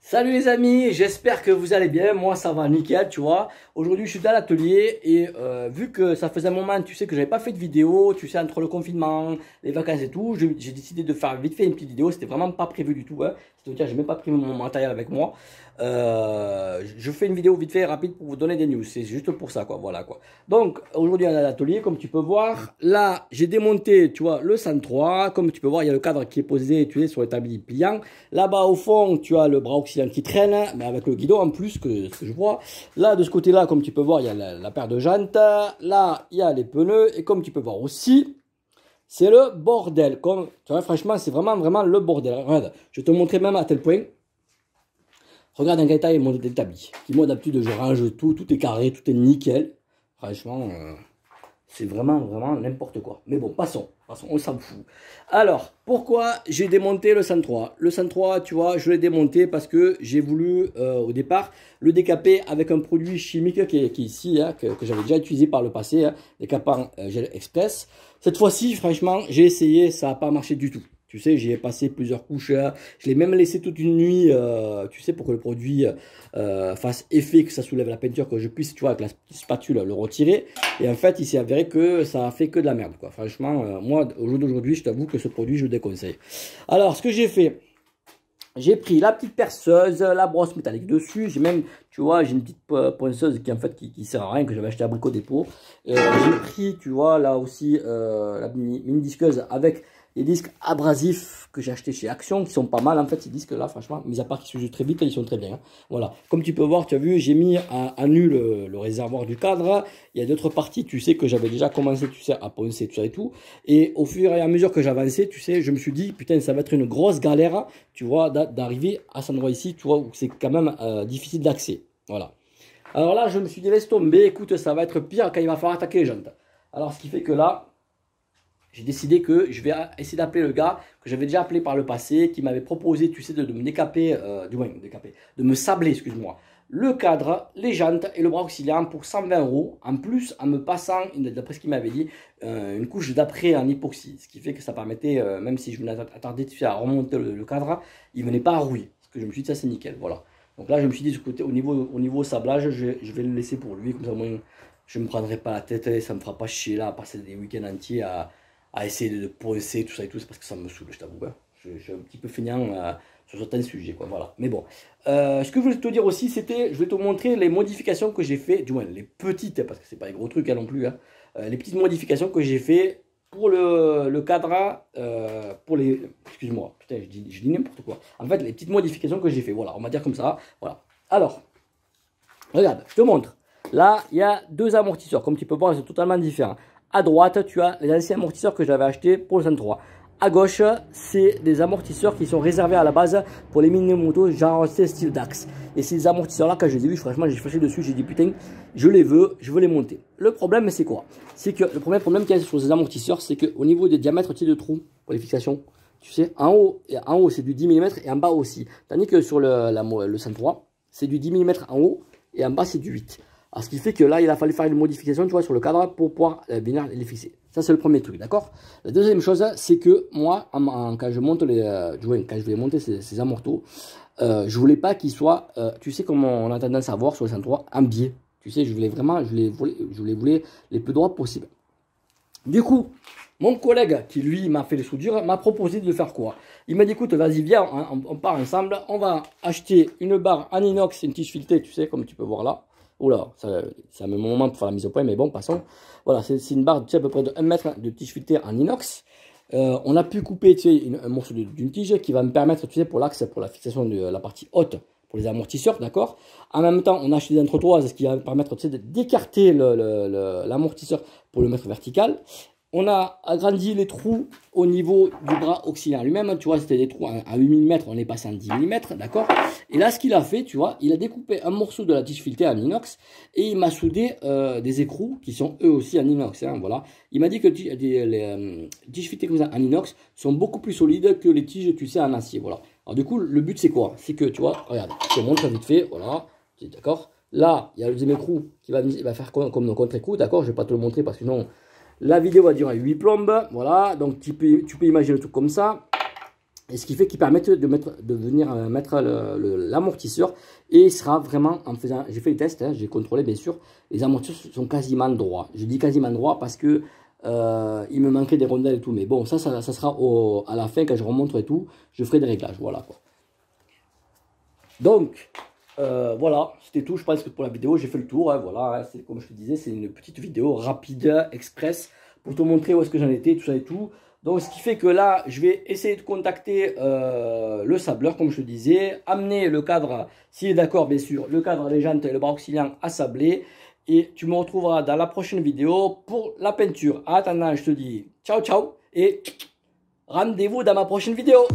Salut les amis, j'espère que vous allez bien, moi ça va nickel tu vois. Aujourd'hui je suis dans l'atelier et vu que ça faisait un moment tu sais que j'avais pas fait de vidéo, tu sais entre le confinement, les vacances et tout, j'ai décidé de faire vite fait une petite vidéo, c'était vraiment pas prévu du tout hein. C'est-à-dire j'ai même pas pris mon matériel avec moi. Je fais une vidéo vite fait rapide pour vous donner des news, c'est juste pour ça quoi, voilà quoi. Donc aujourd'hui on est à l'atelier comme tu peux voir, là j'ai démonté tu vois le 103, comme tu peux voir il y a le cadre qui est posé tu sais sur l'établi pliant. Là-bas au fond tu as le bras auxiliaire qui traîne, mais avec le guidon en plus que ce que je vois. Là de ce côté-là comme tu peux voir il y a la paire de jantes, là il y a les pneus et comme tu peux voir aussi c'est le bordel. Comme tu vois franchement c'est vraiment le bordel. Regarde, je vais te montrer même à tel point. Regarde en quel état est mon établi. Qui moi d'habitude je range tout, tout est carré, tout est nickel. Franchement, c'est vraiment n'importe quoi. Mais bon, passons, on s'en fout. Alors, pourquoi j'ai démonté le 103? Le 103, tu vois, je l'ai démonté parce que j'ai voulu au départ le décaper avec un produit chimique qui est ici, hein, que j'avais déjà utilisé par le passé, hein, décapant gel express. Cette fois-ci, franchement, j'ai essayé, ça n'a pas marché du tout. Tu sais, j'y ai passé plusieurs couches. Je l'ai même laissé toute une nuit, tu sais, pour que le produit fasse effet, que ça soulève la peinture, que je puisse, tu vois, avec la petite spatule, le retirer. Et en fait, il s'est avéré que ça a fait que de la merde, quoi. Franchement, moi, au jour d'aujourd'hui, je t'avoue que ce produit, je le déconseille. Alors, ce que j'ai fait, j'ai pris la petite perceuse, la brosse métallique dessus. J'ai même, tu vois, j'ai une petite ponceuse qui, en fait, qui sert à rien, que j'avais acheté à Brico Dépôt. J'ai pris, tu vois, là aussi, la mini disqueuse avec les disques abrasifs que j'ai achetés chez Action, qui sont pas mal en fait ces disques là, franchement, mis à part qu'ils se usent très vite, ils sont très bien, hein. Voilà, comme tu peux voir, tu as vu, j'ai mis à nu le réservoir du cadre. Il y a d'autres parties, tu sais, que j'avais déjà commencé, tu sais, à poncer tout ça et tout, et au fur et à mesure que j'avançais, tu sais, je me suis dit, putain, ça va être une grosse galère, tu vois, d'arriver à cet endroit ici, tu vois, où c'est quand même difficile d'accès, voilà. Alors là, je me suis dit, laisse tomber, écoute, ça va être pire quand il va falloir attaquer les jantes. Alors, ce qui fait que là, j'ai décidé que je vais essayer d'appeler le gars que j'avais déjà appelé par le passé, qui m'avait proposé, tu sais, de me décaper, de me sabler, excuse-moi, le cadre, les jantes et le bras auxiliaire pour 120 €, en plus en me passant, d'après ce qu'il m'avait dit, une couche d'après en époxy, ce qui fait que ça permettait, même si je m'attardais à remonter le cadre, il ne venait pas à rouiller, parce que je me suis dit ça c'est nickel, voilà. Donc là je me suis dit, côté, au niveau sablage, je vais le laisser pour lui, comme ça au moins je ne me prendrai pas la tête, et ça ne me fera pas chier là, à passer des week-ends entiers à essayer de poncer tout ça et tout, c'est parce que ça me saoule, je t'avoue. Hein. Je suis un petit peu feignant sur certains sujets, quoi, voilà. Mais bon, ce que je voulais te dire aussi, c'était, je vais te montrer les modifications que j'ai fait, du moins les petites, parce que c'est pas les gros trucs hein, non plus, hein, les petites modifications que j'ai fait pour le cadre, pour les, excuse-moi, putain, je dis n'importe quoi. En fait, les petites modifications que j'ai fait, voilà, on va dire comme ça, voilà. Alors, regarde, je te montre. Là, il y a deux amortisseurs, comme tu peux voir, ils sont totalement différents. À droite, tu as les anciens amortisseurs que j'avais achetés pour le 103. À gauche, c'est des amortisseurs qui sont réservés à la base pour les mini-motos, genre style Dax. Et ces amortisseurs-là, quand je les ai vus, franchement, j'ai flashé dessus, j'ai dit putain, je veux les monter. Le problème, c'est quoi? C'est que le premier problème qu'il y a sur ces amortisseurs, c'est qu'au niveau des diamètres de trous pour les fixations, tu sais, en haut c'est du 10 mm et en bas aussi. Tandis que sur le 103, c'est du 10 mm en haut et en bas, c'est du 8. Alors, ce qui fait que là, il a fallu faire une modification, tu vois, sur le cadre pour pouvoir venir les fixer. Ça, c'est le premier truc, d'accord? La deuxième chose, c'est que moi, quand je monte quand je vais monter ces amortos, je voulais pas qu'ils soient, tu sais, comme on a tendance à voir sur le 103, en biais. Tu sais, je voulais les plus droits possibles. Du coup, mon collègue qui lui m'a fait les soudures m'a proposé de faire quoi? Il m'a dit écoute, vas-y, viens, on part ensemble, on va acheter une barre en inox, une tige filetée, tu sais, comme tu peux voir là. Oula, ça met mon moment pour faire la mise au point, mais bon, passons. Voilà, c'est une barre, tu sais, à peu près de 1 mètre de tige filetée en inox. On a pu couper, tu sais, un morceau d'une tige qui va me permettre, tu sais, pour l'axe, pour la fixation de la partie haute, pour les amortisseurs, d'accord. En même temps, on a acheté des entretoises, ce qui va me permettre, tu sais, d'écarter l'amortisseur pour le mettre vertical. On a agrandi les trous au niveau du bras auxiliaire lui-même. Tu vois, c'était des trous à 8 mm, on est passé en 10 mm, d'accord? Et là, ce qu'il a fait, tu vois, il a découpé un morceau de la tige filetée en inox et il m'a soudé des écrous qui sont eux aussi en inox. Hein, voilà. Il m'a dit que les tiges filetées comme ça en inox sont beaucoup plus solides que les tiges, tu sais, en acier. Voilà. Alors, du coup, le but, c'est quoi? C'est que, tu vois, regarde, je te montre vite fait, voilà, d'accord? Là, il y a le deuxième écrou qui va faire comme contre-écrou, d'accord? Je ne vais pas te le montrer parce que sinon. La vidéo va durer 8 plombes, voilà, donc tu peux imaginer le truc comme ça. Et ce qui fait qu'ils permettent de venir mettre l'amortisseur. Et il sera vraiment, en faisant, j'ai fait le test, hein, j'ai contrôlé bien sûr, les amortisseurs sont quasiment droits. Je dis quasiment droits parce que il me manquait des rondelles et tout. Mais bon, ça sera à la fin quand je remonte et tout, je ferai des réglages. Voilà quoi. Donc, voilà, c'était tout. Je pense que pour la vidéo, j'ai fait le tour. Hein, voilà, hein, c'est comme je te disais, c'est une petite vidéo rapide, express, pour te montrer où est-ce que j'en étais, tout ça et tout. Donc, ce qui fait que là, je vais essayer de contacter le sableur, comme je te disais, amener le cadre, s'il est d'accord, bien sûr, le cadre, les jantes et le bras auxiliant à sabler. Et tu me retrouveras dans la prochaine vidéo pour la peinture. En attendant, je te dis ciao, ciao et rendez-vous dans ma prochaine vidéo.